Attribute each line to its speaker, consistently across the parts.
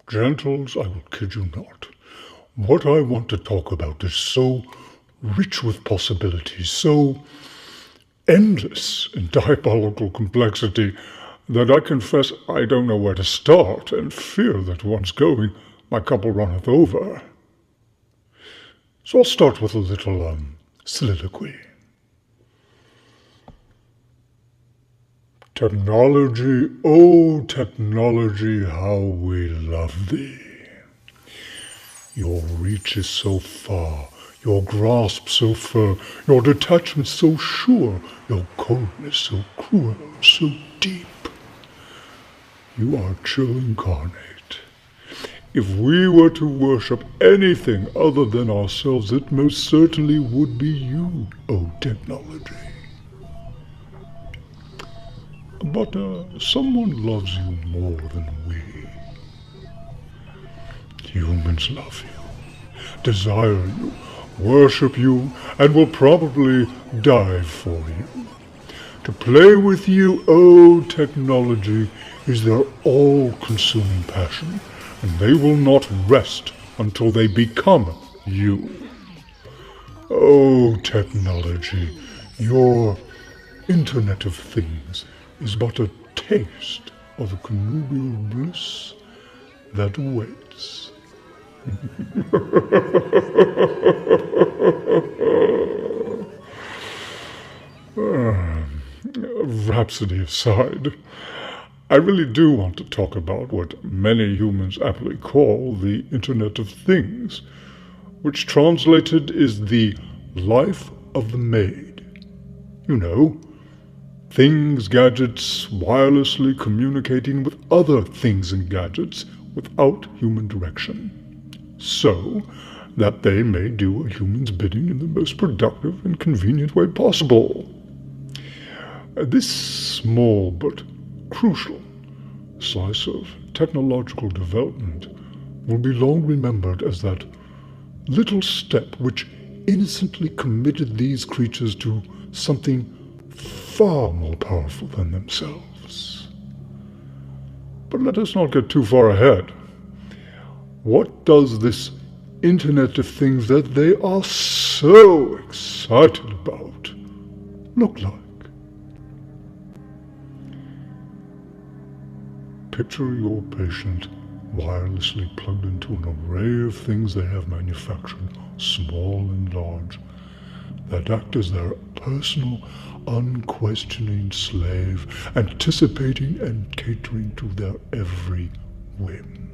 Speaker 1: Gentles, I will kid you not. What I want to talk about is so rich with possibilities, so endless in diabolical complexity, that I confess I don't know where to start, and fear that once going, my cup will runneth over. So I'll start with a little, soliloquy. Technology, oh technology, how we love thee. Your reach is so far, your grasp so firm, your detachment so sure, your coldness so cruel, so deep. You are chill incarnate. If we were to worship anything other than ourselves, it most certainly would be you, O technology. But someone loves you more than we. Humans love you, desire you, worship you, and will probably die for you. To play with you, oh technology, is their all-consuming passion, and they will not rest until they become you. Oh technology, your Internet of Things is but a taste of the connubial bliss that awaits. Rhapsody aside, I really do want to talk about what many humans aptly call the Internet of Things, which translated is the life of the maid. You know, things, gadgets, wirelessly communicating with other things and gadgets without human direction, so that they may do a human's bidding in the most productive and convenient way possible. This small but crucial slice of technological development will be long remembered as that little step which innocently committed these creatures to something far more powerful than themselves. But let us not get too far ahead. What does this Internet of Things that they are so excited about look like? Picture your patient wirelessly plugged into an array of things they have manufactured, small and large, that act as their personal, unquestioning slave, anticipating and catering to their every whim.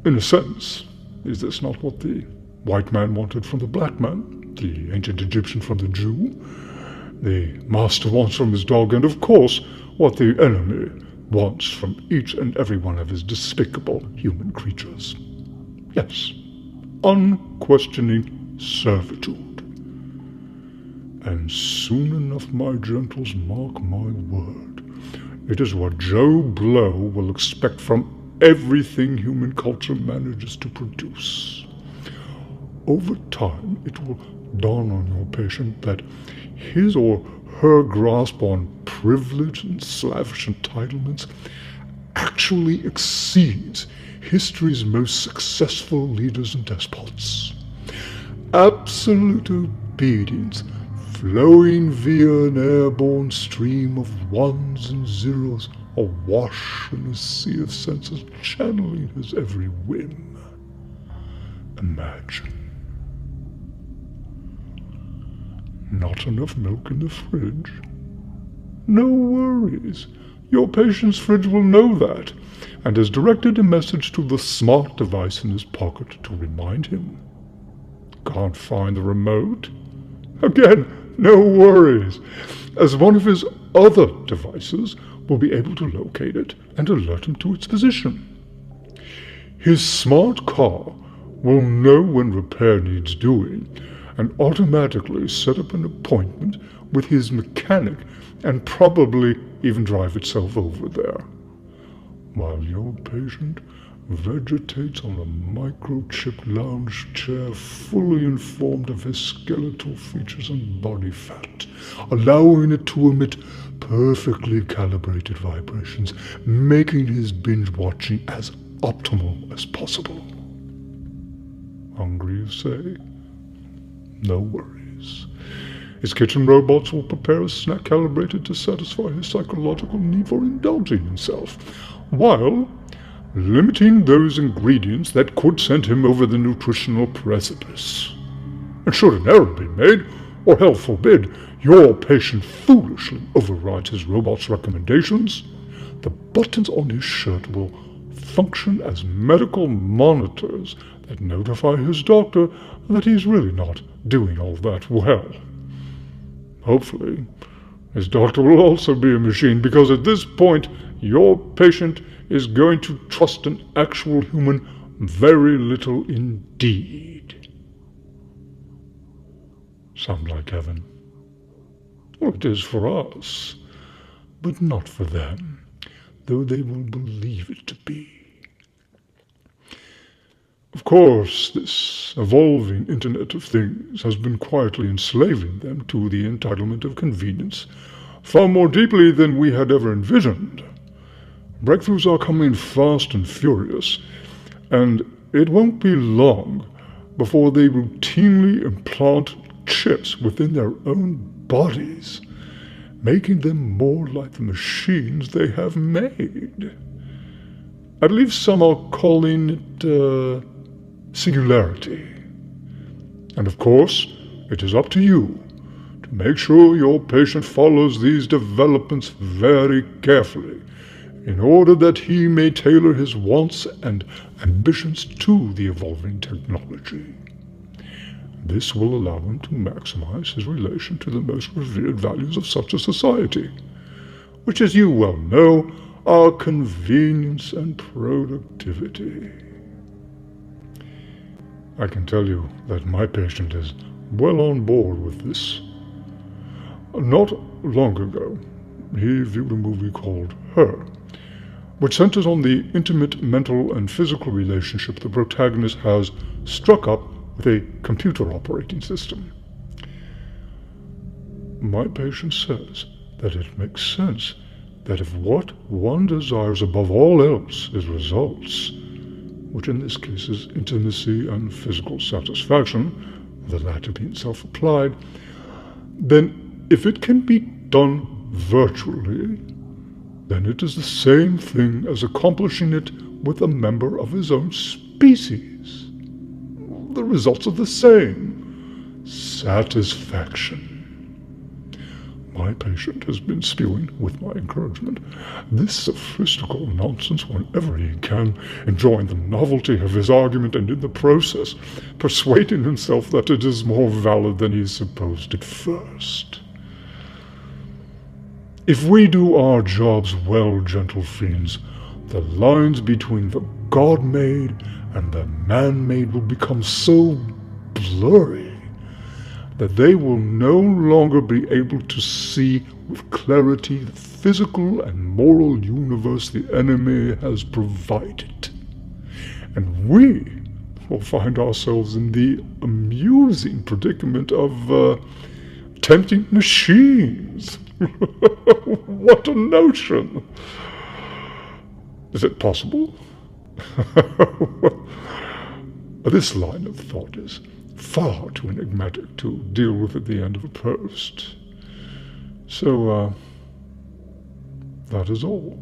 Speaker 1: In a sense, is this not what the white man wanted from the black man, the ancient Egyptian from the Jew, the master wants from his dog, and of course, what the enemy wants from each and every one of his despicable human creatures? Yes, unquestioning servitude. And soon enough, my gentles, mark my word, it is what Joe Blow will expect from everything human culture manages to produce. Over time, it will dawn on your patient that his or her grasp on privilege and slavish entitlements actually exceeds history's most successful leaders and despots. Absolute obedience, flowing via an airborne stream of ones and zeros, awash in a sea of senses, channeling his every whim. Imagine. Not enough milk in the fridge? No worries. Your patient's fridge will know that, and has directed a message to the smart device in his pocket to remind him. Can't find the remote? Again, no worries, as one of his other devices will be able to locate it and alert him to its position. His smart car will know when repair needs doing, and automatically set up an appointment with his mechanic and probably even drive itself over there, while your patient vegetates on a microchip lounge chair fully informed of his skeletal features and body fat, allowing it to emit perfectly calibrated vibrations, making his binge watching as optimal as possible. Hungry, you say? No worries. His kitchen robots will prepare a snack calibrated to satisfy his psychological need for indulging himself, while limiting those ingredients that could send him over the nutritional precipice. And should an error be made, or hell forbid, your patient foolishly overrides his robot's recommendations, the buttons on his shirt will function as medical monitors that notify his doctor that he's really not doing all that well. Hopefully, his doctor will also be a machine, because at this point, your patient is going to trust an actual human very little indeed. Sound like heaven? Well, it is for us, but not for them, though they will believe it to be. Of course, this evolving Internet of Things has been quietly enslaving them to the entitlement of convenience far more deeply than we had ever envisioned. Breakthroughs are coming fast and furious, and it won't be long before they routinely implant chips within their own bodies, making them more like the machines they have made. I believe some are calling it singularity. And of course, it is up to you to make sure your patient follows these developments very carefully, in order that he may tailor his wants and ambitions to the evolving technology. This will allow him to maximize his relation to the most revered values of such a society, which, as you well know, are convenience and productivity. I can tell you that my patient is well on board with this. Not long ago, he viewed a movie called Her, which centers on the intimate mental and physical relationship the protagonist has struck up with a computer operating system. My patient says that it makes sense that if what one desires above all else is results, which in this case is intimacy and physical satisfaction, the latter being self-applied, then if it can be done virtually, then it is the same thing as accomplishing it with a member of his own species. The results are the same: satisfaction. My patient has been spewing, with my encouragement, this sophistical nonsense whenever he can, enjoying the novelty of his argument and in the process persuading himself that it is more valid than he supposed at first. If we do our jobs well, gentle fiends, the lines between the God-made and the man-made will become so blurry that they will no longer be able to see with clarity the physical and moral universe the enemy has provided. And we will find ourselves in the amusing predicament of tempting machines. What a notion! Is it possible? This line of thought is far too enigmatic to deal with at the end of a post. So, that is all.